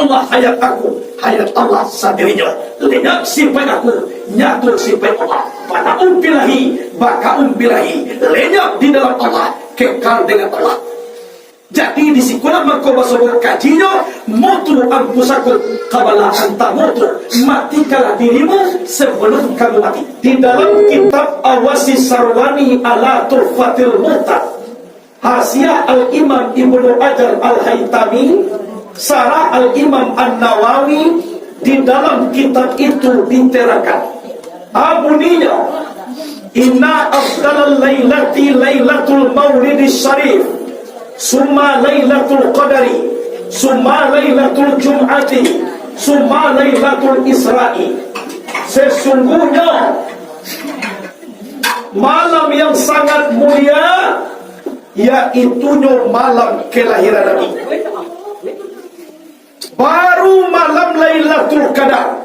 Allah hayat aku, hayat Allah sendirinya. Lenyap simpai aku, nyatu simpai Allah. Pada umpilahi, baka umpilahi. Lenyap di dalam Allah, kekal dengan Allah. Jadi disikulah maka bahasa kajinya mutu ampusakul kabala anta mutu, matikanlah dirimu sebelum kamu mati. Di dalam kitab Awasi Sarwani ala Tuhfatil Mu'tad, Hasyiah Al-Imam Ibnu Hajar Al-Haytami, Sarah Al-Imam An-Nawawi, di dalam kitab itu diterakan abuninya, inna afdalal lailati lailatul maulidis syarif, summa lailatul qadari, summa lailatul jum'ati, summa lailatul isra'i. Sesungguhnya malam yang sangat mulia yaitunya malam kelahiran Nabi, baru malam Lailatul Qadar,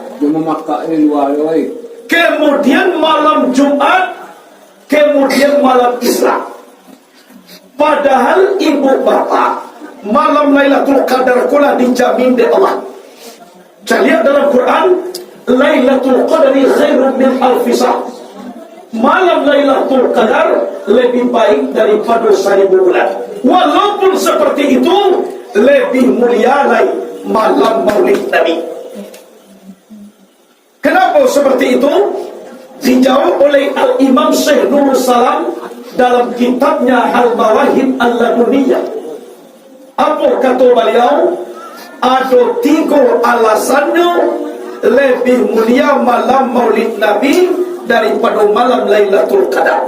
kemudian malam Jumat, kemudian malam Isra. Padahal ibu bapak, malam Lailatul Qadar kula dijamin oleh Allah. Saya lihat dalam Quran, Lailatul Qadari khairun min alfi syahr. Malam Lailatul Qadar lebih baik daripada 1000 bulan. Walaupun seperti itu, lebih mulia lagi malam Maulid Nabi. Kenapa seperti itu? Dijawab oleh Al-Imam Syekh Nurul Salam dalam kitabnya Al-Mawahib Al-Laduniyah. Apa kata beliau? Ada 3 alasannya lebih mulia malam Maulid Nabi daripada malam Lailatul Qadar.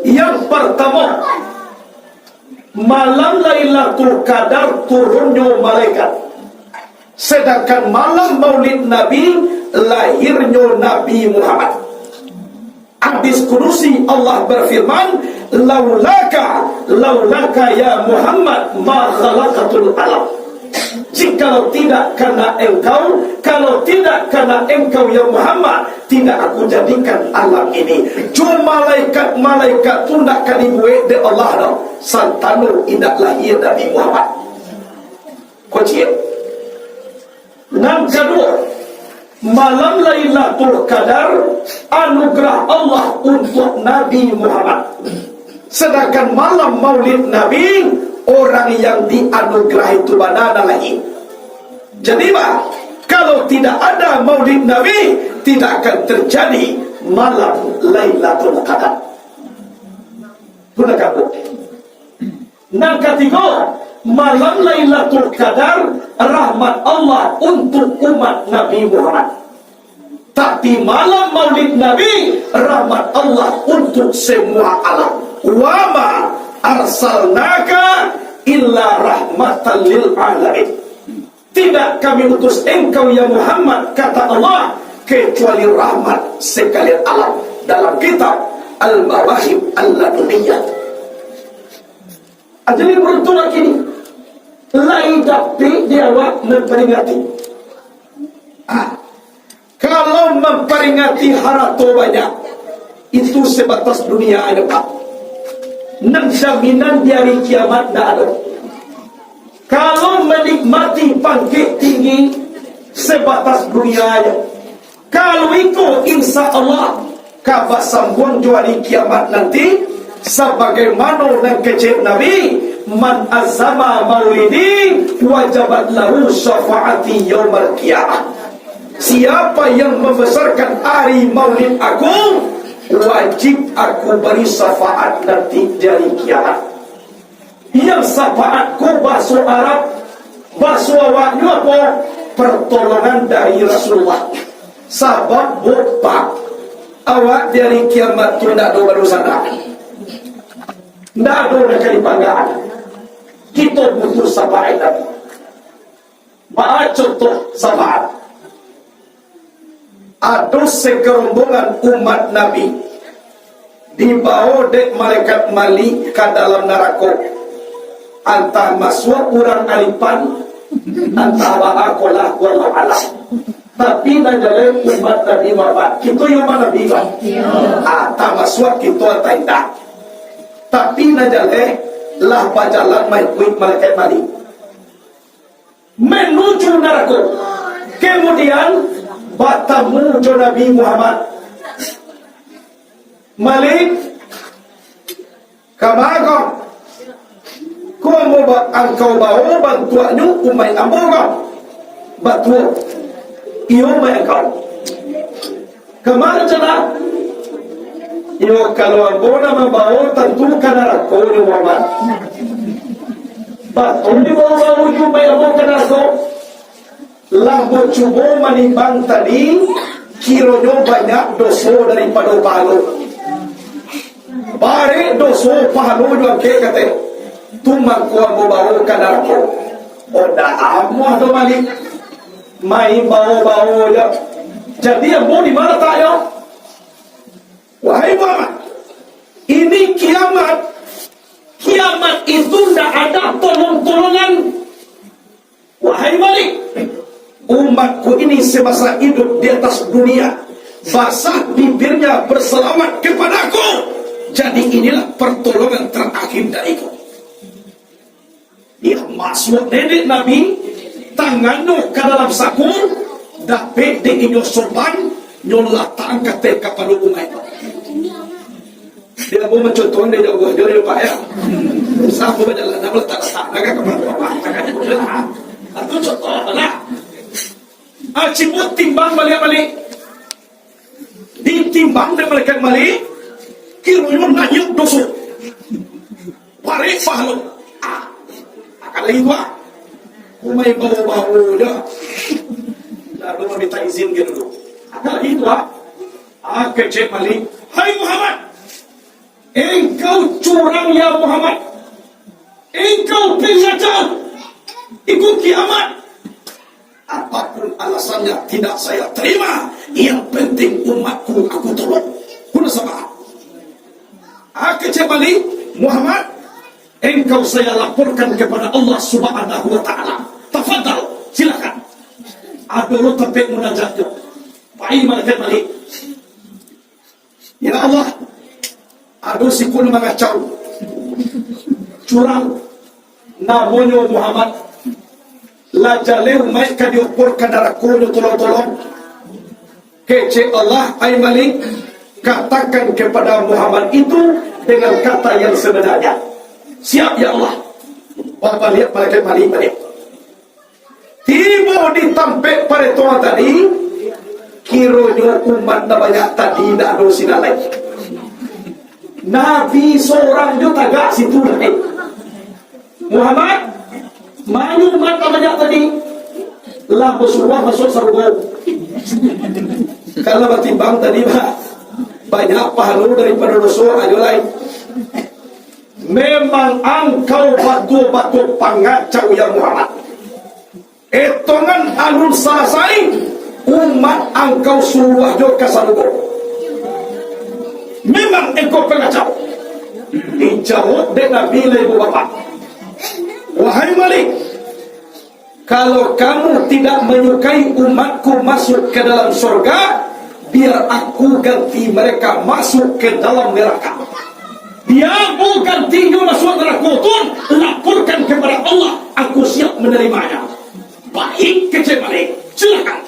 Yang pertama, malam Lailatul Qadar turunnya malaikat, sedangkan malam Maulid Nabi lahirnya Nabi Muhammad. Hadis kudusi Allah berfirman, laulaka ya Muhammad ma khalaqatul alam. Jikalau tidak karena engkau, kalau tidak karena engkau ya Muhammad, tidak aku jadikan alam ini. Cuma malaikat pun tak akan dibuat de Allah dah. Santanu tidak lahir Nabi Muhammad. Kocik. Yang kedua, malam Lailatul Qadar anugerah Allah untuk Nabi Muhammad. Sedangkan malam Maulid Nabi, orang yang dianugerah itu banana lagi. Jadi kalau tidak ada Maulid Nabi, tidak akan terjadi malam Lailatul Qadar. Sudah kamu. Yang ketiga, malam Lailatul Qadar rahmat Allah untuk umat Nabi Muhammad. Tapi malam Maulid Nabi rahmat Allah untuk semua alam. Wa ma arsalnaka illa rahmatan lil alamin. Tidak kami utus engkau ya Muhammad, kata Allah, kecuali rahmat sekalian alam. Dalam kitab Al-Mawahib Al-Laduniyah. Jadi beruntung lagi ini, lain dapat dia memperingati. Kalau memperingati harato banyak, itu sebatas dunia ada Pak. Dan jaminan di hari kiamat tidak ada. Kalau menikmati pangkat tinggi, sebatas dunia aja. Kalau itu insya Allah kabar sambung di hari kiamat nanti, sebagaimana yang kecil Nabi, man azama maulidi wajabat lahu syafaati yaumal qiyamah. Siapa yang membesarkan hari maulid aku, wajib aku beri syafaat nanti dari kiamat. Yang syafaatku bahasa Arab, bahasa awaknya apa? Pertolongan dari Rasulullah. Sabab bupak awak dari kiamat itu tidak ada barusan. Tidak ada kali panggaan. Kita butuh syafaat Nabi. Baca contoh syafaat. Ada segerombongan umat Nabi dibawa dek malaikat Malik ke dalam neraka. Antah masuk orang alipan, antah wa'akolah wallahu alam. Tapi najalai umat Nabi Muhammad, kita yang mana Nabi kan? Antah masuk kita antah indah. Tapi najalai lah pajalan main kuih malaikat Malik. menuju neraka. Kemudian bertemu dengan Nabi Muhammad. Malik kamaga ko mo ba ang kaubaho bantuan nyo umay amoga batuo iyo may angkaw kamar jana iyo kalawang bona mabaho tentu kanarako ni Muhammad bato ni mabaho yung may amoga kanarako lambo cubo manimbang tadi kiro nyo banyak doso daripada palo bare doso pahalo yung kekate tumang ko ang bawo kanarako o amo do mali may bawo ya jadi ang di mana tayo wahai Muhammad ini kiamat itu tidak ada tolong-tolongan wahai Malik umatku ini semasa hidup di atas dunia basah bibirnya berselamat kepadaku. Jadi inilah pertolongan terakhir dariku. Dia masuk nenek Nabi, tangannya ke dalam saku, dapat di inyo sorban, nyolah tangkat kepada umat. Dia mau mencontohkan dia jauh dia pak ya. Sahabu berjalan, nak letak naga kepada bapak, takkan dia atau contoh lah. Cibut timbang balik-balik, ditimbang dan malaikat balik. Kiro yung nanyok doso pare pahalo akala iwa kumay bawo-bawo dia lalu minta izin gitu akala iwa kecek mali hai Muhammad engkau curang ya Muhammad engkau pengacau ikut kiamat apapun alasannya tidak saya terima yang penting umatku aku tolong kuna sama kecebali Muhammad engkau saya laporkan kepada Allah Subhanahu wa ta'ala tafadhal silakan adolo tempat munajatnya pai malaikat balik ya Allah ado sikun mengacau curang namanya Muhammad lajaleu mai ka dioporkan darakono tolong-tolong kece Allah ay Malik katakan kepada Muhammad itu dengan kata yang sebenarnya. Siap ya Allah. Bapak lihat malaikat Malik balik. Tiba di tampek pada tuan tadi, kironya umat banyak tadi tidak ada sinalai. Nabi seorang itu tagak situ lagi. Muhammad, mana umat banyak tadi? Lah Rasulullah masuk surga. Kalau bertimbang tadi banyak pahala daripada dosa ayo lain. Memang engkau batu-batu pangacau ya Muhammad. Etongan alun selesai umat engkau suruh aja ke salugo. Memang engkau pengacau. Dijawab dengan bila ibu bapak. Wahai Malik, kalau kamu tidak menyukai umatku masuk ke dalam surga, biar aku ganti mereka masuk ke dalam neraka. Dia mau gantinya masuk neraka pun laporkan kepada Allah, aku siap menerimanya. Baik kecil balik, silakan.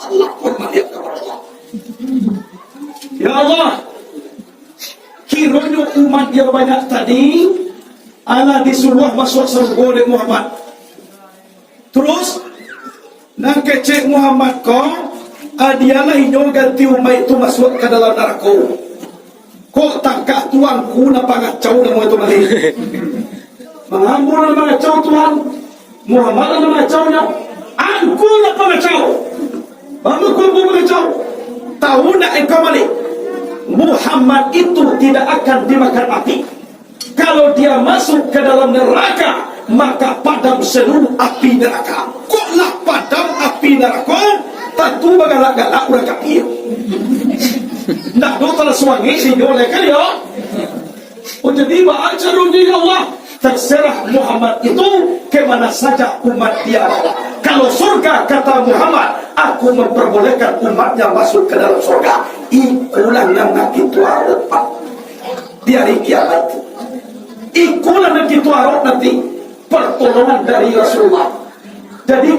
Allah pun melihat kepada Allah. Ya Allah, kiranya umat yang banyak tadi Allah disuruh masuk surga oleh Muhammad. Terus nang kecil Muhammad kau dialah inyo ganti umat itu masuk ke dalam neraka. Kok tangkap tuanku na pangacau na mo itu mali. Mengambur na pangacau Tuhan. Muhammad na pangacau niya. Aku na pangacau. Baru ko pangacau. Tahu na engkau mali. Muhammad itu tidak akan dimakan api. Kalau dia masuk ke dalam neraka, maka padam seluruh api neraka. Koklah padam api neraka, tentu bagalak-galak udah kaki. Nak dokter suami dioleh kali ya. Oh jadi baca dunia Allah. Terserah Muhammad itu kemana saja umat dia. Kalau surga kata Muhammad, aku memperbolehkan umatnya masuk ke dalam surga. Ikulah nama kita Arab di hari kiamat. Ikulah nama kita Arab nanti pertolongan dari Rasulullah.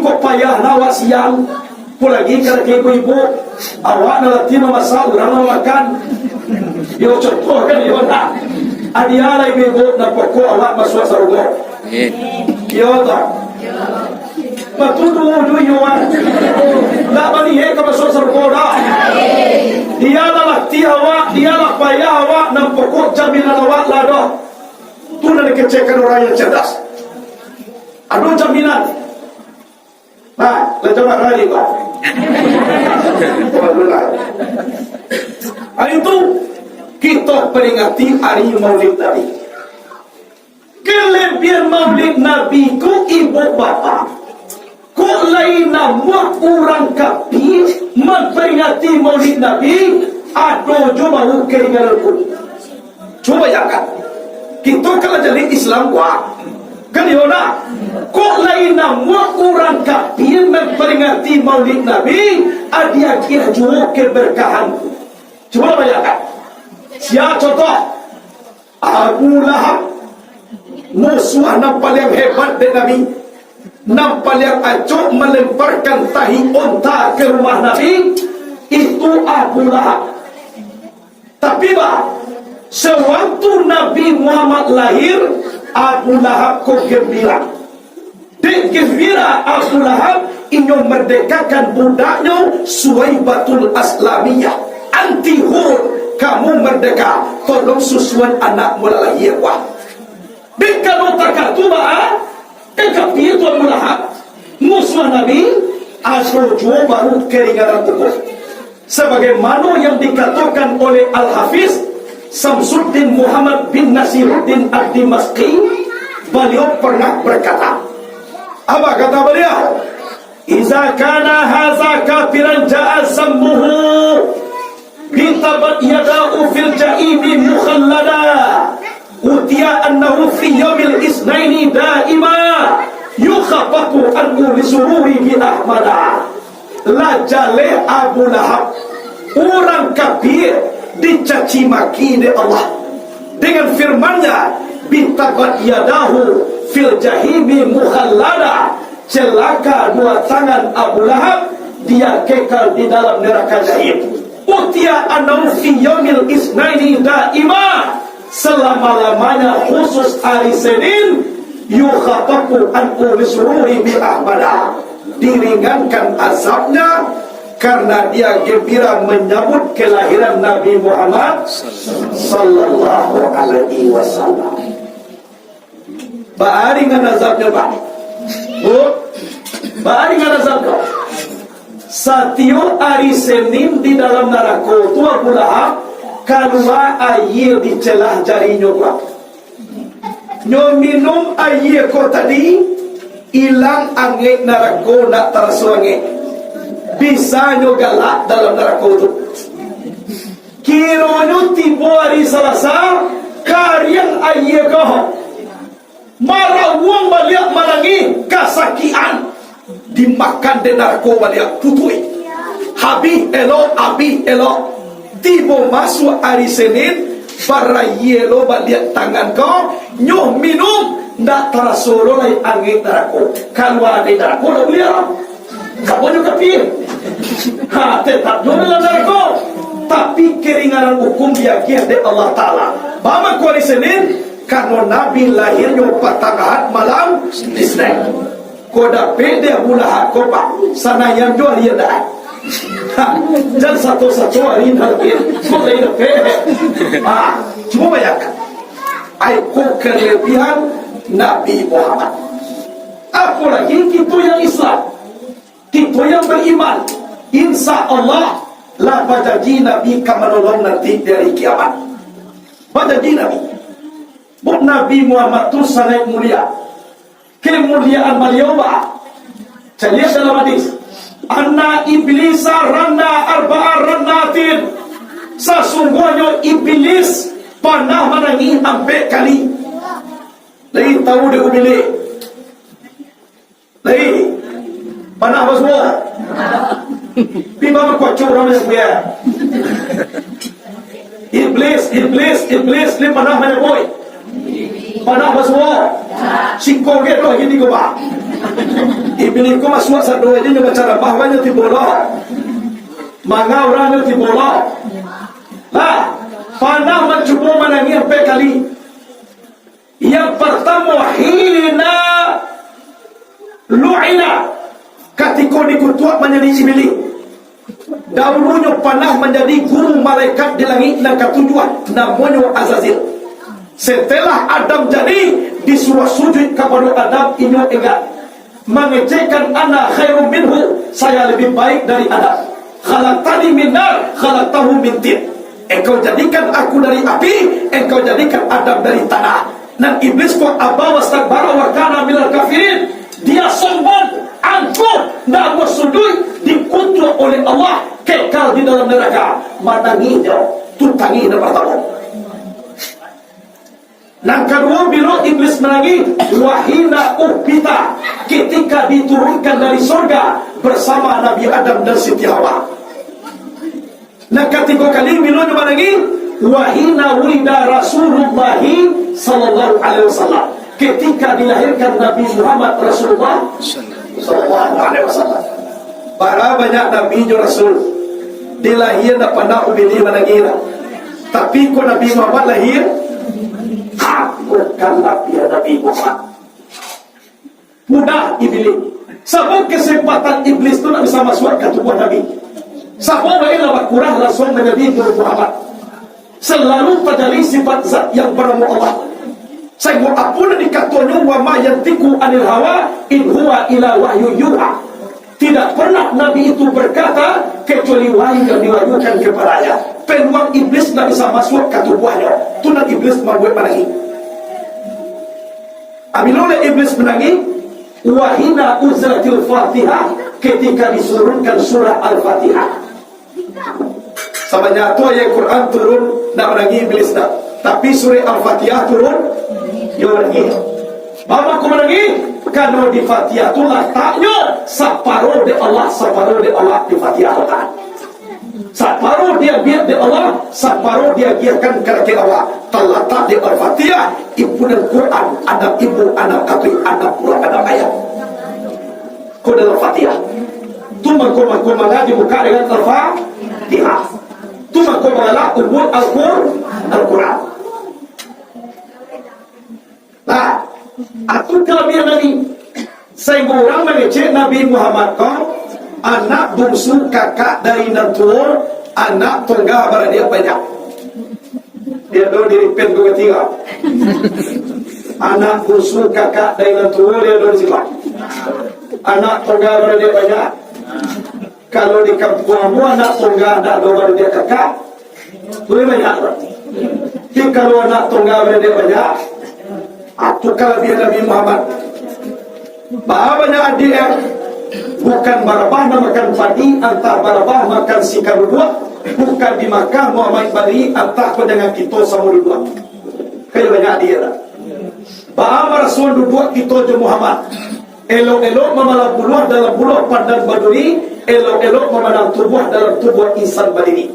kok payah nawak siang. Lagi kalau ibu-ibu awak nalatih memasak orang makan. Yo contoh kan yo nak. Adia lah ibu-ibu nak pokok awak masuk sarungo. Yo tak. Betul tu yo wan. Tak balik ke masuk sarungo dah. Dia lah latih awak, dia lah payah awak nak pokok jaminan awak lah dah. Tu nak dikecekan orang yang cerdas. Aduh jaminan. Nah, coba lagi kau. Itu kita peringati hari Maulid Nabi. Kelebihan Maulid Nabi ku ibu bapa. Kok lain nama orang kafir memperingati Maulid Nabi? Aduh, coba keringanku. Coba ya kan. Kita kalau jadi Islam kuat. Kan yona, kok lain nama orang kafir memperingati Maulid Nabi? Dia kira juga keberkahan. Coba bayangkan. Siapa contoh? Abu Lahab, musuh nampak yang hebat dari Nabi, nampak yang acuk melemparkan tahi unta ke rumah Nabi. Itu Abu Lahab. Tapi sewaktu Nabi Muhammad lahir, Abu Lahab kok gembira. Dek gembira Abu Lahab ingin merdekakan budaknya Suwaibatul Aslamiyah. Anti huruf, kamu merdeka, tolong susuan anak mula lahir. Wah, dek kalau tak tu kekapir tu Abu Lahab musuh Nabi, asal jua baru keringanan teguh. Sebagaimana yang dikatakan oleh Al-Hafiz Samsuddin Muhammad bin Nasiruddin Ad-Dimashqi, beliau pernah berkata, apa kata beliau? Iza kana haza kafiran ja'a sammuhu bitabat yada'u fil ja'imi mukhallada utiya annahu fi yawmil isnaini da'ima yukhafafu anhu lisururi bi ahmada. La jale Abu Lahab, orang kafir, dicaci maki oleh Allah dengan firman-Nya, bitabat yadahu fil jahimi mukhallada, celaka dua tangan Abu Lahab, dia kekal di dalam neraka jahim. Utiya annahu fi yaumil isnaini daima, selama-lamanya khusus hari Senin, yukhafafu anhu lisururi bi ahmada, diringankan azabnya karena dia gembira menyambut kelahiran Nabi Muhammad sallallahu alaihi wasallam. Baaringan azabnya Pak. Bu, baaringan azabnya. Setiap hari Senin di dalam neraka tu Abu Lahab keluar air di celah jarinya Pak. Nyo minum air ko tadi, hilang angin neraka nak tersuangin. Bisa nyo galak dalam neraka itu. Kiranya tiba hari Selasa, karyang ayah kau marah uang balik malangi kasakian dimakan di neraka balik putui. Habis elok, habis elok. Tiba masuk hari Senin, para yelo balik tangan kau, nyo minum ndak tersuruh lagi angin neraka. Keluar dari neraka dah boleh. Kamu juga kafir. Tetap juga dalam neraka. Tapi keringanan hukum dia dari Allah Ta'ala. Bama kuali Senin, karena Nabi lahirnya patangahat malam Isnin. Koda pede Abu Lahab kopak. Sana yang dua dia dah. Dan satu-satu hari nanti. Kau dah hidup pede. Cuma bayangkan. Aku kelebihan Nabi Muhammad. Apalagi kita yang Islam, kita yang beriman, insya Allah lah bajanji Nabi akan menolong nanti dari kiamat. Bajanji Nabi. Buat Nabi Muhammad itu sangat mulia. Kemuliaan beliau saya lihat dalam hadis, anna iblisa ranna arba'a rannatin, sesungguhnya iblis pernah menangi 4 kali. Lagi tahu dia umili. Lagi panah apa semua? Bima berkuacur orang yang punya. Iblis ni panah mana boy? Panah apa semua? Singkong dia tu lagi ni kau bah. Iblis ko masuk sa doa dia baca bahwanya tibola. Manga orangnya tibola. Lah, panah mencuba menangis sampai kali. Yang pertama hina lu'ina ketika dikutuk menjadi iblis. Dahulunya panah menjadi guru malaikat di langit dan ketujuh namanya Azazil. Setelah Adam jadi disuruh sujud kepada Adam, ini enggak mengecekkan ana khairum minhu, saya lebih baik dari Adam. Khalaqtani min nar, khalaqtahu min tin. Engkau jadikan aku dari api, engkau jadikan Adam dari tanah. Dan iblis kok aba wastakbara wa kana minal kafirin. Dia sombong, angkuh, tidak mau sujud, dikutuk oleh Allah, kekal di dalam neraka. Menanginya, tutangi dan pertama. Yang kedua, bila iblis menangis, wahina uhbita, ketika diturunkan dari surga bersama Nabi Adam dan Siti Hawa. Nah, ketiga kali bila dia menangis, wahina wulida Rasulullah sallallahu alaihi wasallam, ketika dilahirkan Nabi Muhammad Rasulullah sallallahu alaihi wasallam. Para banyak Nabi dan Rasul dilahir tak pernah ubili menangis. Tapi kok Nabi Muhammad lahir, bukan Nabi Muhammad. Mudah iblis. Sebab kesempatan iblis itu tak bisa masuk ke tubuh Nabi. Sebab ialah kurang langsung menjadi Muhammad. Selalu terjadi sifat zat yang bernama Allah. Saya mau apun dikatakan wa ma yantiqu anil hawa in huwa ila wahyu yuha. Tidak pernah Nabi itu berkata kecuali wahyu yang diwahyukan kepadanya. Peluang iblis tidak bisa masuk ke tubuhnya. Itu nak iblis membuat menangis. Apabila iblis menangis, wahina uzratil Fatihah, ketika disurunkan surah Al-Fatihah. Sama nyata ayat Quran turun nak menangis iblis tak. Tapi surah Al-Fatihah turun, dia menangis. Mama aku menangis karena di Fatihah itu letaknya separuh di Allah, separuh di Allah di Fatihah letak. Separuh dia biar di Allah, separuh dia biarkan kerana Allah. Terletak di Al-Fatihah, ibu dan Quran, ada ibu, anak kaki, anak pula, anak ayat. Kau dalam Fatihah. Tu mangkuk mengaji buka dengan Al-Fatihah. Tu mangkuk mengalah umur Al-Quran. Nah, aku kelebihan Nabi. Sehingga orang mengecek Nabi Muhammad kau anak bungsu kakak dari nantua, anak tunggal pada dia banyak. Dia dulu diripin ke ketiga. Anak bungsu kakak dari nantua, dia dulu sifat. Anak tunggal pada dia banyak. Kalau di kampungmu anak tunggal ada pada dia kakak, boleh banyak. Tapi kalau anak tunggal pada dia banyak, aku kelebihan Nabi Muhammad. Banyak adik yang bukan barabah makan padi, antah barabah makan sikar dua, bukan di Makkah Muhammad bari antah kau dengan kita sama dua. Kayak banyak dia lah. Bahwa Rasul dua kita je Muhammad. Elok-elok memalah buluh dalam buluh pandan baduri, elok-elok memandang tubuh dalam tubuh insan badiri.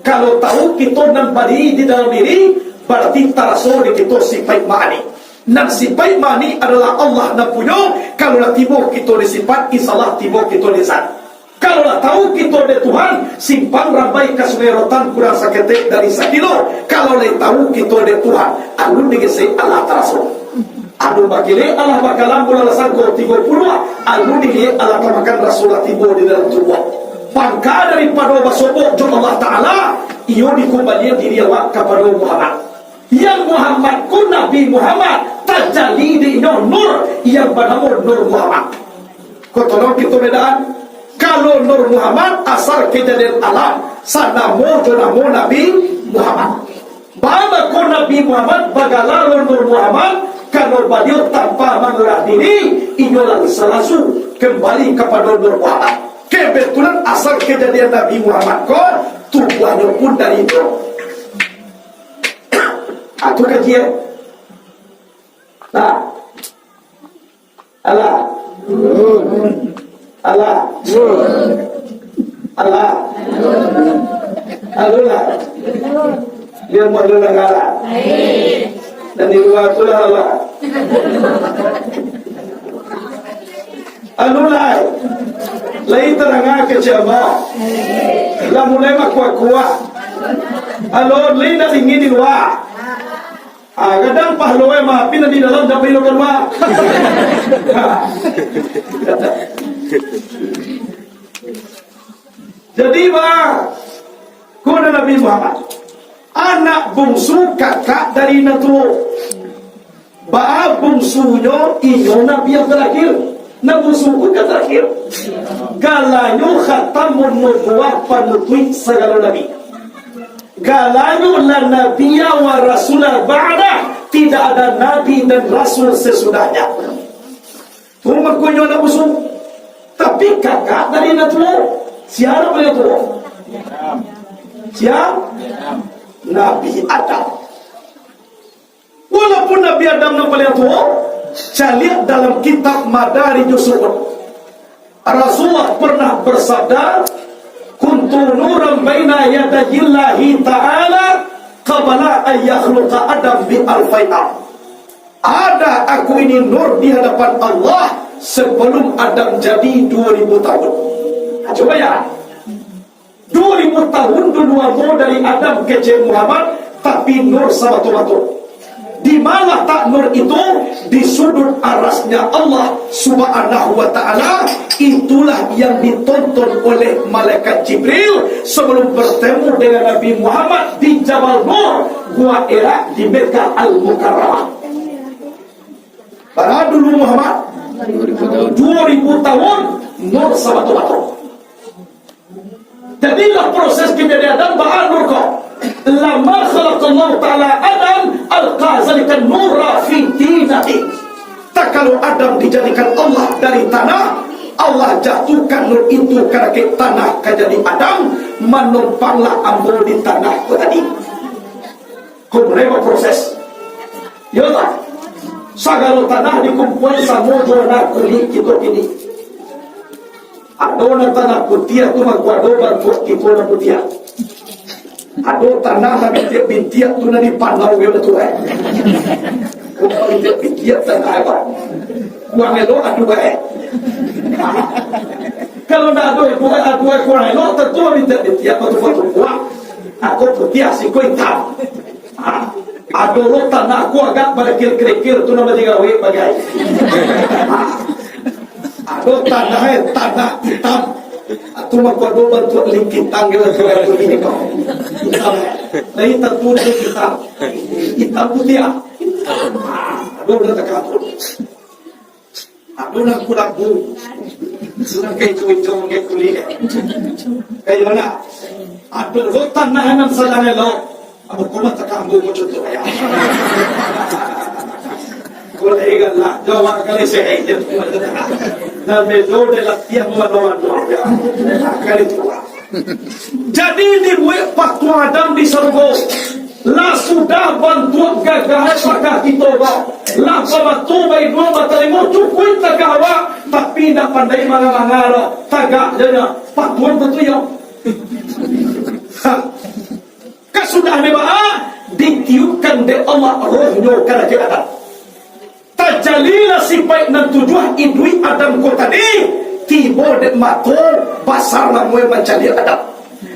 Kalau tahu kita nan badiri di dalam diri, berarti tarasul di kita sifat ma'ani. Nan sifat ma'ani adalah Allah nak punya. Kalau lah tiba kita di sifat, insyaAllah tiba kita di zat. Kalau lah tahu kita di Tuhan, simpang rambai kesumerotan kurang seketik dari sekilo. Kalau lah tahu kita di Tuhan, anu digesi Allah tarasul. Anu bakile Allah bakalan bulasan kau 30, anu digesi Allah makan Rasulullah tiba di dalam tubuh. Pangka daripada basobok jom Allah Ta'ala, iyo dikembalikan diri Allah kepada Muhammad. Yang Muhammad ku Nabi Muhammad terjadi di nur yang bernama Nur Muhammad. Kau tolong kita bedaan. Kalau Nur Muhammad asal kejadian alam, sanamu jonamu Nabi Muhammad. Bapa ku Nabi Muhammad bagalah Nur Muhammad. Kalau beliau tanpa mengerah diri, inilah selalu kembali kepada Nur Muhammad. Kebetulan asal kejadian Nabi Muhammad kau tubuhnya pun dari itu. Aku kajian. Nah, Allah, Allah, Allah, Allah, dia mau negara. Dan di luar itu Allah. Anu lai terangah ke jamaah. Lah mulai mak kuat. Alo lai nak ingin di luar. Kadang pahlawan mah pina di dalam dapat luar mah. Jadi kuna Nabi Muhammad anak bungsu kakak dari Natu. Bungsunya iyo Nabi yang terakhir. Na bungsuku yang terakhir. Galanyo khatamun nubuwah penutui segala Nabi. Galanyo la nabiya wa rasulah ba'da. Tidak ada Nabi dan Rasul sesudahnya. Tumakunyo na bungsu. Tapi kakak dari Natu. Siapa beliau tu? Siapa? Nabi Adam. Walaupun Nabi Adam nak beliau tu, saya lihat dalam kitab Madarijus Su'ud. Rasulullah pernah bersabda, "Kuntu nuran baina yadayillahi ta'ala qabla an yakhluqa Adam bi alfai am." Ada aku ini nur di hadapan Allah sebelum Adam jadi 2000 tahun. Coba ya, 2000 tahun dulu dari Adam ke Muhammad, tapi nur sama batu. Di mana tak nur itu? Di sudut arasnya Allah Subhanahu wa ta'ala. Itulah yang ditonton oleh malaikat Jibril sebelum bertemu dengan Nabi Muhammad di Jabal Nur, Gua Hira di Mekah Al-Mukarramah. Pada dulu Muhammad 2000 tahun nur sama batu. Jadilah proses kejadian Adam ba'anur kau. Lama khalaqallahu ta'ala Adam al-qazalikan nura fi dinahi. Tak kalau Adam dijadikan Allah dari tanah, Allah jatuhkan nur itu ke tanah kejadi Adam, menumpanglah ambil di tanah itu tadi. Kumrema proses. Ya tak? Sagala tanah dikumpul sama jona kulit kita ini. Ado na tanah putih tu magwado bantu kita na putih. Ado tanah na bintiak tu na di panau ge betul eh. Ko bintiak tanah apa? Kuang elo adu bae. Kalau na ado kuang elo tentu bintiak betul kuang. Aku putih si ko hitam. Ado lo tanah aku agak pada kir-kir tu nama tiga we bagai. Ado tanah hitam. Atu magwado bantu lingkitang gitu tu ini kau. Lain tentu hitam. Hitam putih. Ado dah takapun. Ado nak kulabu. Sudah kayak itu kayak kuliah. Kayak mana? Ado lo tanah nan sadane lo. Abu kuma takambu mo chuto ya. Ko lega la jawa kali se hai je na me jode la tiang manoan ya. Kali tu. Jadi di waktu Adam di surga, la sudah bantu gagah pakah kita ba. La pabatu bai dua batalimo cukup tagawa tapi nak pandai mangangara tagak jana patuan betul ya. Sudah memang ditiupkan oleh Allah rohnya kerana Adam. Tajalilah sipai nan tujuh idui Adam ko tadi tibo de mato basar namoy mencari Adam.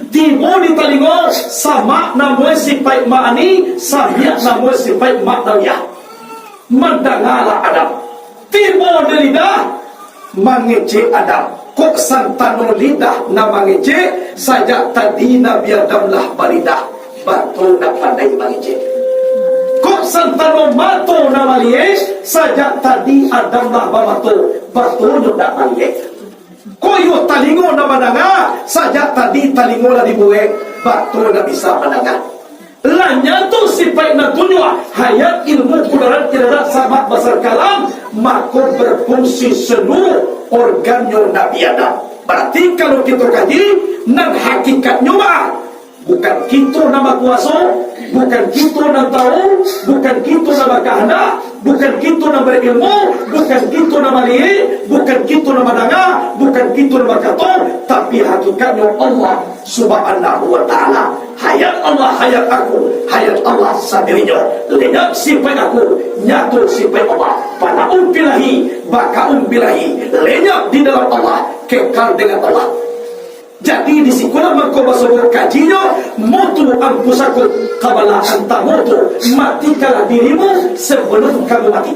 Tibo di talingo sama namoy sipai maani sabiak namoy sipai maknawiyah. Mendangala Adam. Tibo de lidah mangece Adam. Kok santano lidah na mangece saja tadi Nabi Adam lah balidah. Batu nak pandai mangije. Kok santano mato na malie saja tadi Adam lah bamato. Batu nak malie. Koyo talingo na mananga saja tadi talingo lah dibuat. Batu na bisa mananga. Lanya tu sifat na dunia hayat ilmu kudarat kirarat sama basar kalam maka berfungsi seluruh organnya Nabi Adam. Berarti kalau kita kaji nan hakikatnya mah bukan kita nama kuasa, bukan kita nama tahu, bukan kita nama kehendak, bukan kita nama berilmu, bukan kita nama lihat, bukan kita nama dengar, bukan kita nama kata, tapi hakikatnya Allah Subhanahu wa ta'ala. hayat Allah sendirinya. Lenyap sifat aku, nyatu sifat Allah. Pada bilahi, baka bilahi. Lenyap di dalam Allah, kekal dengan Allah. Jadi di sikulah mengkoba sebuah kajinya, mutu ampusaku kabala anta mutu, matikanlah dirimu sebelum kamu mati.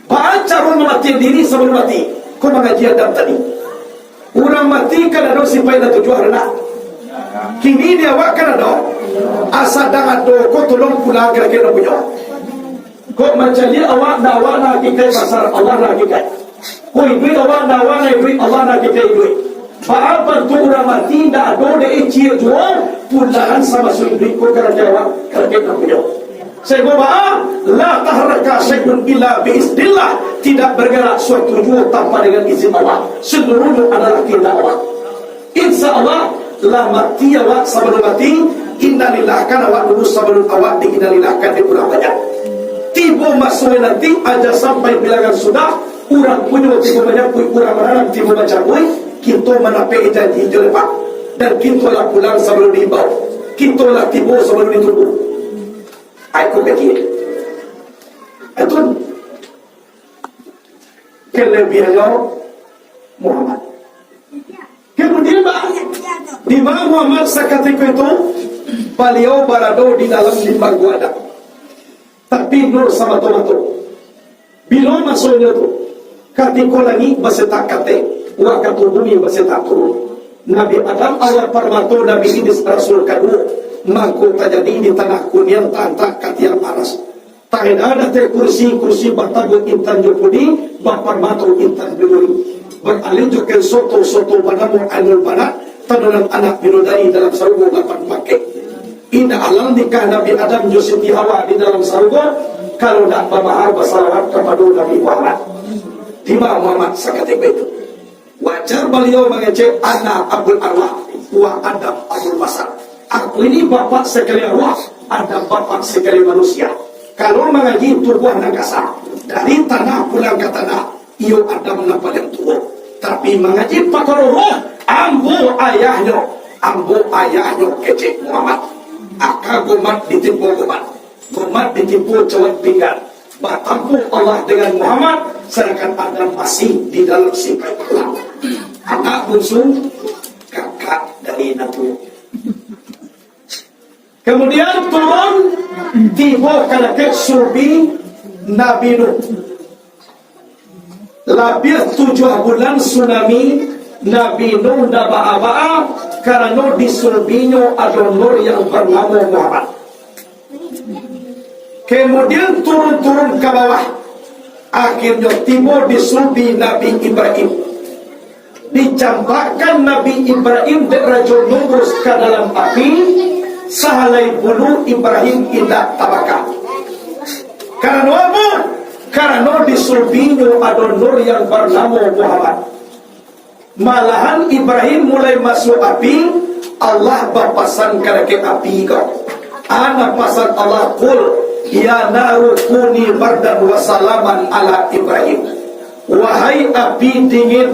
Baca mati diri sebelum mati. Kau mengaji Adam tadi. Orang mati kan ada sifat dan tujuan rendah. Kini dia wakan ada asa dangan do kau tolong pulang kira-kira punya. Kau macam dia awak nak kikai pasar Allah nak kikai. Kau duit awak nak duit Allah nak kikai duit. Apa tu orang mati dah ada dia cia jual pulangan sama suri ko kerja punya. Saya bawa la tahraka syai'un illa biiznillah, tidak bergerak suatu jua tanpa dengan izin Allah. Seluruhnya adalah kehendak Allah. Insyaallah la mati awak sebelum mati, innalillah kan awak dulu sebelum awak di innalillah kan di kurang banyak. Tiba masuk nanti aja sampai bilangan sudah orang punya tiba banyak orang mana tiba baca boy. Kita menapai janji jelepak dan kita lah pulang sebelum diimbau, kita lah tiba sebelum ditunggu. Aku kecil itu kelebihannya Muhammad. Kemudian di mana Muhammad seketika itu beliau berada di dalam limbah gua ada, tapi nur sama tomato bila masuknya itu ketika lagi bersetak kate waktu bumi bersetak turun. Nabi Adam awal permato Nabi Idris Rasul kedua mangku terjadi di tanah kunian tantak katiar paras. Tak ada kursi bertabung intan jopudi bapar matu intan biduri. Beralih juga soto banamu anul banat tadunan anak bidodari dalam sarungo lapan pakai. Indah alam nikah Nabi Adam Yositi Hawa di dalam sarungo kalau nak bermahar bersalawat kepada Nabi Muhammad. Timah Muhammad seketika itu. Wajar beliau mengecek anak Abdul Arwah wa Adam Abdul Basar. Aku ini bapak sekali arwah, Adam bapak sekali manusia. Kalau mengaji tubuh nangkasa dari tanah pulang ke tanah, iyo Adam na paling tua. Tapi mengaji pakar roh, ambo ayahnya kecek Muhammad. Aka gomat ditimpu gomat ditimpu cawat pinggan. Bertampu Allah dengan Muhammad, sedangkan Adam masih di dalam sifat Allah. Anak bungsu, kakak dari Nabi. Kemudian turun tiba ke surbi Nabi Nuh. Lebih 7 bulan tsunami Nabi Nuh dah ba'a karena di surbinya ada nur yang bernama Muhammad. Kemudian turun ke bawah. Akhirnya tiba di surbi Nabi Ibrahim. Dicampakkan Nabi Ibrahim dan Raja Numrus ke dalam api. Sahalai bulu Ibrahim indah tabaka. Karena apa? Karena di surbinya ada nur yang bernama Muhammad. Malahan Ibrahim mulai masuk api, Allah berpesan kepada api kau. Ana pesan Allah kul ya naru kuni bardan wa salaman ala Ibrahim. Wahai api dingin,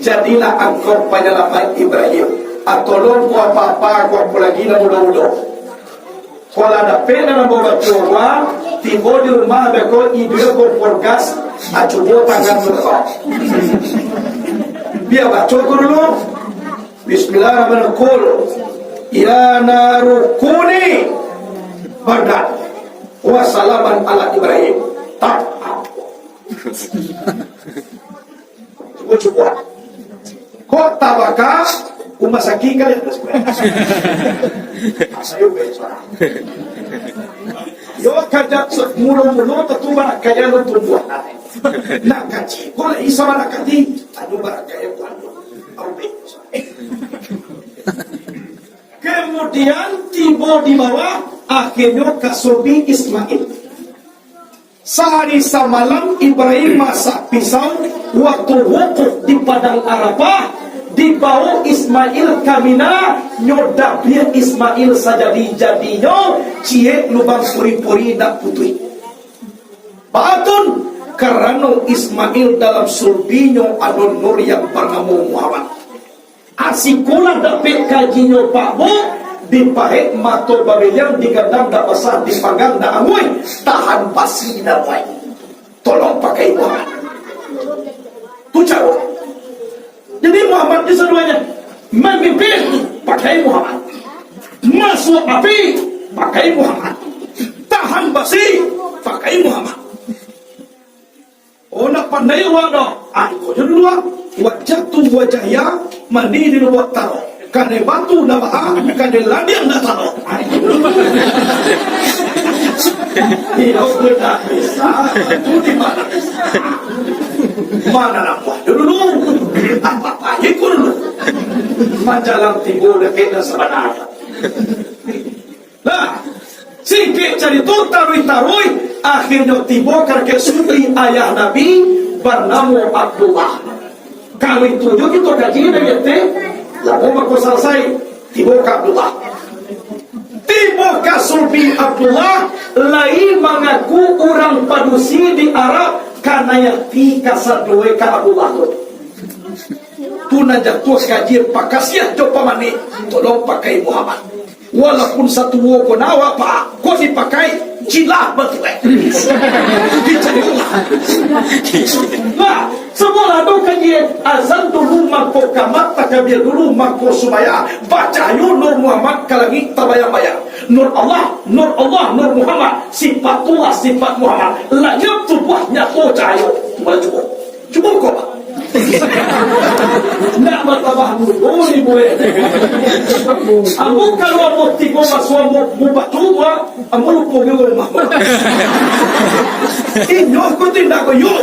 jadilah engkau penyelamat Ibrahim. Atolong ko apa-apa ko lagi na muda-muda. Kalau ada pena na mga coba, tibo di rumah beko ibu ko porgas, acubo tangan mereka. Biar baca dulu. Bismillahirrahmanirrahim. Ya narukuni bardan wa salaman ala Ibrahim. Tak. Coba. Kok tabaka umasaki kali atas gue. Asayo besok. Yo kerja mulu-mulu tetuba kaya lu tumbuh. Nak kaji, kalau isa mana kaji, anu barak kaya kuando. Kemudian tiba di bawah, akhirnya kasubi Ismail. Sehari semalam Ibrahim masak pisau, waktu wukuf di padang Arafah, dibawa Ismail kamina, nyodak dia Ismail sajadi-jadinya, cie lubang puri-puri nak putih. Batun, karena Ismail dalam surbinya ada nur yang bernama Muhammad. Asikulah dapat kajinya Pak Bu, dipahit mato babilyang digadang da basah dipanggang da amoy tahan basi da boy. Tolong pakai Muhammad. Tu cara. Jadi Muhammad itu semuanya memimpin pakai Muhammad. Masuk api pakai Muhammad. Tahan basi pakai Muhammad. Oh nak pandai awak dah. Aku je dulu wajah tu wajahnya mandi di luar taruh. Kane batu na baha, kane ladiang na taruh. Ia sudah bisa. Tu di mana? Mana nak buat dulu? Apa ikut dulu? Majalah timbul dekat dan sebenarnya. Nah, singkit cari tu tarui, akhirnya tiba kerja sutri ayah Nabi bernama Abdullah. Kalau itu juga kita kaji dengan te, lalu maka selesai tiba ke Abdullah. Tiba ke sulbi Abdullah, lain mengaku orang padusi di Arab karena yang tiga sadue ke Abdullah tu. Tu nak jatuh kaji pakasiah coba mani, tolong pakai Muhammad. Walaupun satu woko nawa pa, kau dipakai jilat betul. Nah, semua tu kajian azan dulu mako kamat takbir dulu mako supaya baca Nur Muhammad kalangi tabayang-bayang. Nur Allah, Nur Muhammad, sifatullah sifat Muhammad. Lanyap tu buahnya tu cahayu. Cuba kau. Nak bertabah boleh. Amu kalau amu tiga masuk amu batu dua, amu lupa ke rumah. Ini aku tidak kau yo.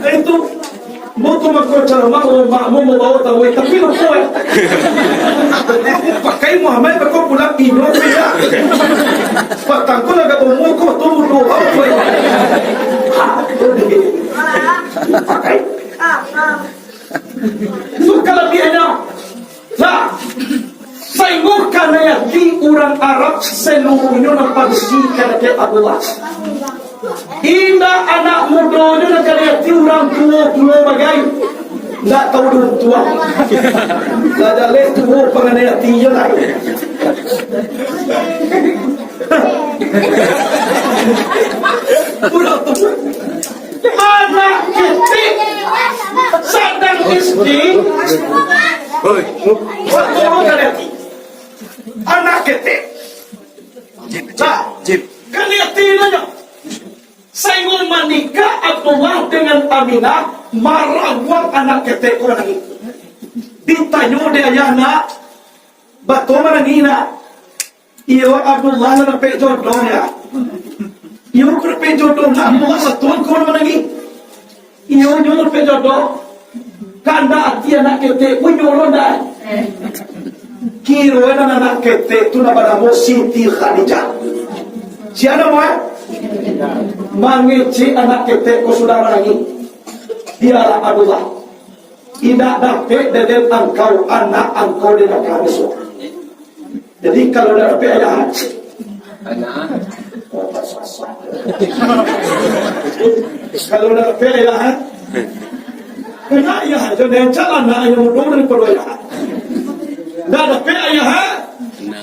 Itu motor makro cara mamu bawa tahu tapi lupa. Pakai Muhammad kau pulang ino dia. Patangku laga umur kau tu doa apa? Pakai. Itu kalau dia nak. Nah, saya karena ya di orang Arab seluruhnya nampak di kerana Abdullah. Indah anak muda ni nak kena ti orang tua bagai tak tahu dulu tua. Dah jaleh tua pengen ti je lah. Budak tu anak kecil sedang istri. Waktu kena ti anak kecil. Kena ti nanya. Saya menikah Abdullah dengan Aminah, marah buat anak ketek orang ini. Ditanya dia ya nak, batu mana ni nak? Iyo Abdullah nak pergi jodoh ya. Iyo nak pergi jodoh nak Abdullah betul kau mana ni? Iyo nak pergi jodoh. Kanda hati anak ketek pun jodoh dah. Kira anak ketek tu nak beramu Siti Khadijah. Siapa mau? Mengeci anak ketek ko saudara lagi. Dialah Abdullah. Tidak dapat dari engkau anak engkau di neraka besok. Jadi kalau dah dapat ayah anak. Kalau dah dapat ayah kena ayah jangan jalan nak ayah mudah dari perwaya. Dah dapat ayah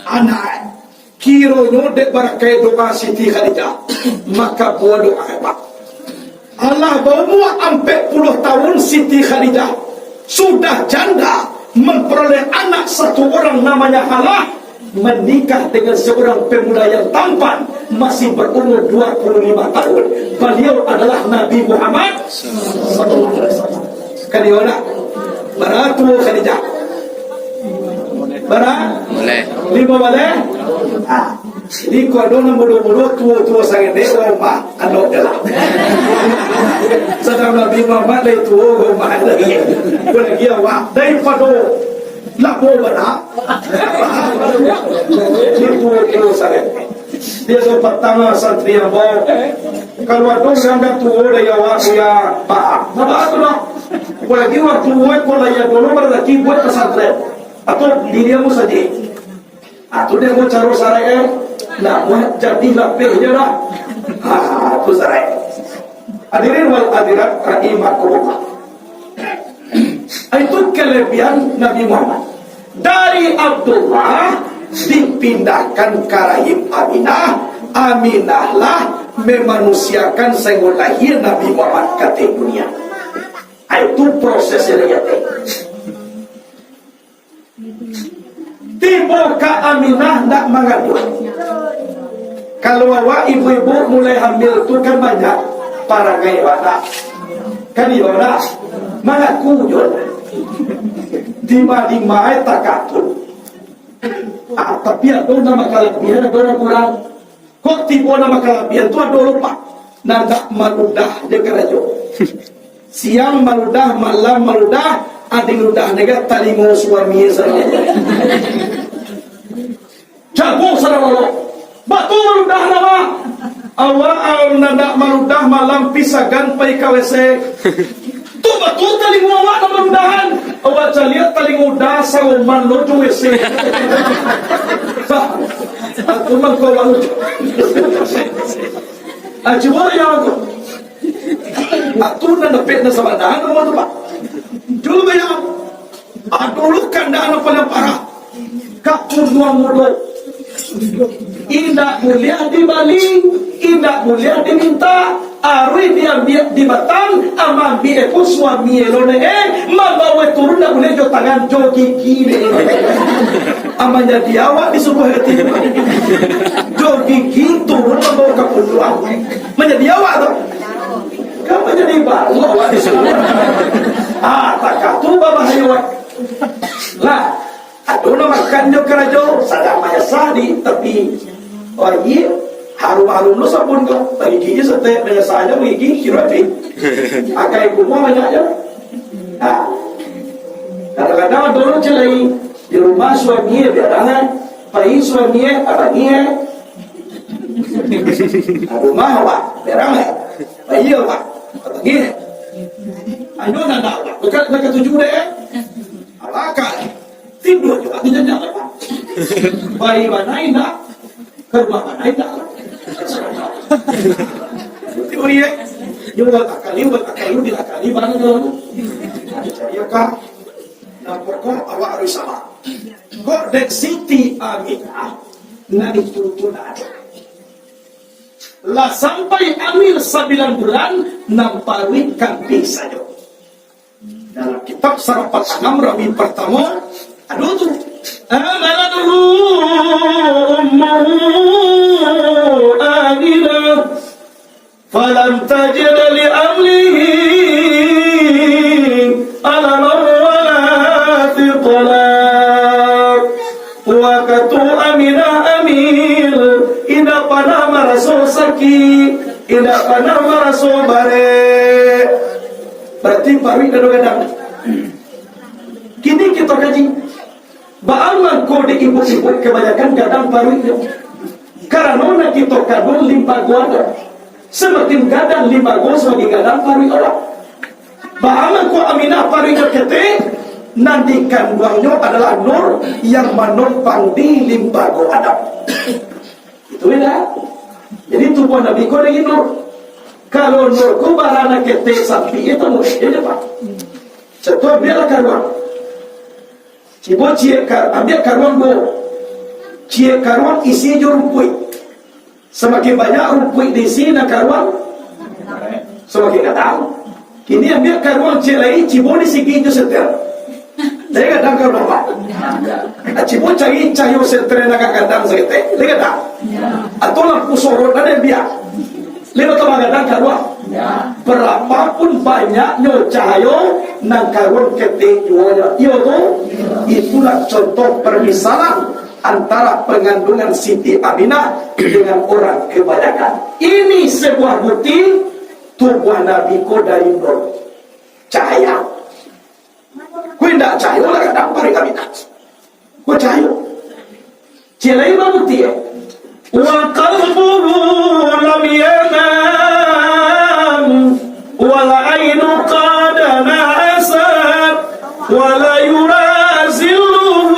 anak. Kiro dek barakai doa Siti Khadijah maka buat doa hebat. Allah bawa 40 tahun Siti Khadijah sudah janda memperoleh anak satu orang namanya Halah, menikah dengan seorang pemuda yang tampan masih berumur 25 tahun. Beliau adalah Nabi Muhammad sallallahu alaihi wasallam. Kaliana baratu Khadijah. Boleh. 5 boleh? Di kodon mulu-mulu tua sangat dek rumah anak gelah. Sedang Nabi Muhammad dari tua rumah lagi. Lagi awak daripada lapo berak. Di tua sangat. Dia so pertama santri yang bawa. Kalau ada orang dah tua dari awak ya pak. Apa tu lah? Lagi waktu tua kalau ya dulu berlaki buat pesantren. Atau dirimu saja. Atau dia mau cari sarai, nak buat jadi lapih je lah. Itu sarai. Hadirin wal hadirat rahimakumullah. Itu kelebihan Nabi Muhammad. Dari Abdullah dipindahkan ke rahim Aminah. Aminahlah memanusiakan sehingga lahir Nabi Muhammad ke dunia. Itu prosesnya ya. Tiba ke Aminah nak mengandung. Kalau awak ibu-ibu mulai hamil tu kan banyak para gaywana. Kan iona mengaku jona. Di-di-mai takatun. Tapi ada nama kelebihan, ada orang kurang. Kok tiba nama kelebihan tu ada lupa. Nada maludah dia kerajo. Siang maludah, malam maludah, adik ludah nega talingo suami saya. Jago sarawalo. Batul ludah nama. Awal nada maludah malam pisagan pai KWC. Tu betul talingo awak nama ludahan. Awak caliat talingo dah sawoman lo jo WC. Aku mangko lalu. Ajiwa yang aku. Aku nak dapat na sama dah nama tu pak. Dulu bayar. Dulu kandang apa yang parah. Kapur dua mudo. Indak mulia dibalik, indak mulia diminta. Arui diambil di batang, ambil pun suami elone membawa turun nak boleh jo tangan jo gigi ni. Amanya diawak disuruh hati. Jo gigi turun membawa kepunduan. Menjadi awak tu. Kamu jadi baru awak disuruh. Tak katu bapa hayawat. Lah, aduh nak makan jo kerajo, sadar maya sadi tapi iya. Harum-harum lu sabun kok. Bagi gigi setek dengan saja gigi kirati. Akai kumua banyak aja. Kadang-kadang dulu celai di rumah suami biarangan, pergi suami abangnya. Rumah awak biarangan, pergi awak abangnya. Ayo nanda awak. Dekat tujuh deh. Awak tidur juga tidak nyala. Bayi mana indah, kerja mana indah. Oh iya, buat akali dilakali barang dulu. Iya kak, nampak kok awak harus sama. Kok dek Siti Aminah nadi turun ada. Lah sampai amil 9 bulan nampari kambing saja. Dalam kitab Sarapat Anam Rabi pertama, aduh tu. Amalahu ummuhu aminah falam tajid li amlihi alaman wala thiqala wa katu aminah amil indah panah marasul saki indah panah marasul bare. Berarti paru kadang-kadang kini kita kaji baaman ko di ibu-ibu kebanyakan gadang paru itu. Karena nak kita kadang limbago ada. Semakin gadang limbago semakin gadang paru orang. Baaman ko Aminah paru itu kete nanti kandungnya adalah nur yang menumpang di limbago Adam. Itu ya. Jadi tubuh Nabi ko lagi nur. Kalau nur ko barana kete sapi itu nur dia pak. Cetua biarlah karuan. Cibo cie ambil karuan go. Cie karuan isi jo rumpui. Semakin banyak rumpui di sini karuan, semakin kadang. Kini ambil karuan cie lain cibo di sini jo setel. Saya kadang karuan apa? Cibo cari cahayu setel nak kadang sekete. Lihat tak? Atau lampu sorot ada biar. Lihat tak kadang karuan. Berapapun banyaknya cahaya nang karuan kete jualnya. Itulah contoh permisalan antara pengandungan Siti Aminah dengan orang kebanyakan. Ini sebuah bukti tubuh Nabi ko dari nur cahaya. Kau tidak cahaya lah kadang pari Aminah. Kau cahaya. Cilai bukti ya. Wa qalbuhu lam yanam wala ainu qad na'asat wala yuraziluhu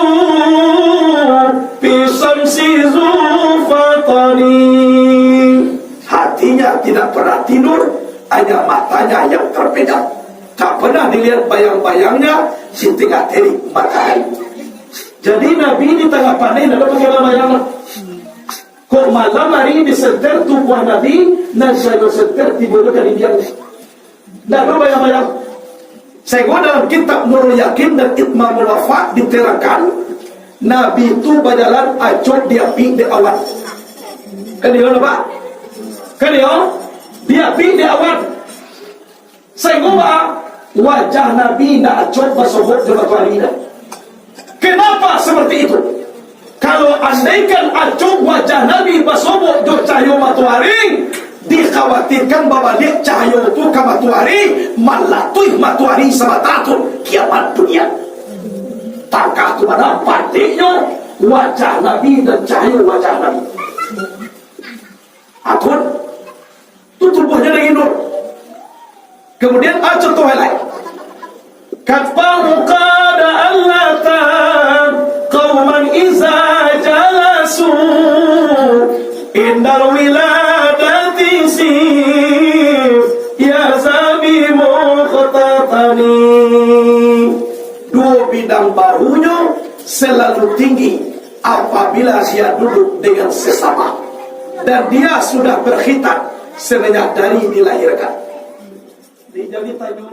fi samsi zufatani. Hatinya tidak pernah tidur, hanya matanya yang terpejam. Tak pernah dilihat bayang-bayangnya Siti Ateri matahari. Jadi Nabi di tengah panen ada bagaimana yang kok malam hari diseter tubuh Nabi dan saya seter tiba kali dia. Dan bayang-bayang saya dalam kitab Nurul Yakin dan Itmamul Wafa diterangkan Nabi itu berjalan acot di api di awan. Kan dia apa? Kan dia api di awan. Saya wajah Nabi nak acot bersobot di matahari. Kenapa seperti itu? Kalau andaikan acung wajah Nabi bersobok do cahaya matahari, dikhawatirkan bahwa dia cahaya itu ke matahari malatui matahari sama tatul kiamat dunia. Tangkah tu mana pandainya wajah Nabi dan cahaya wajah Nabi. Atur itu tubuhnya dengan nur. Kemudian contoh lain. Kafaru qada allatan qauman iza jalasu indal wiladati sif ya zabi mukhtatani. Dua bidang bahunya selalu tinggi apabila dia duduk dengan sesama dan dia sudah berkhitan semenjak dari dilahirkan. Jadi tanya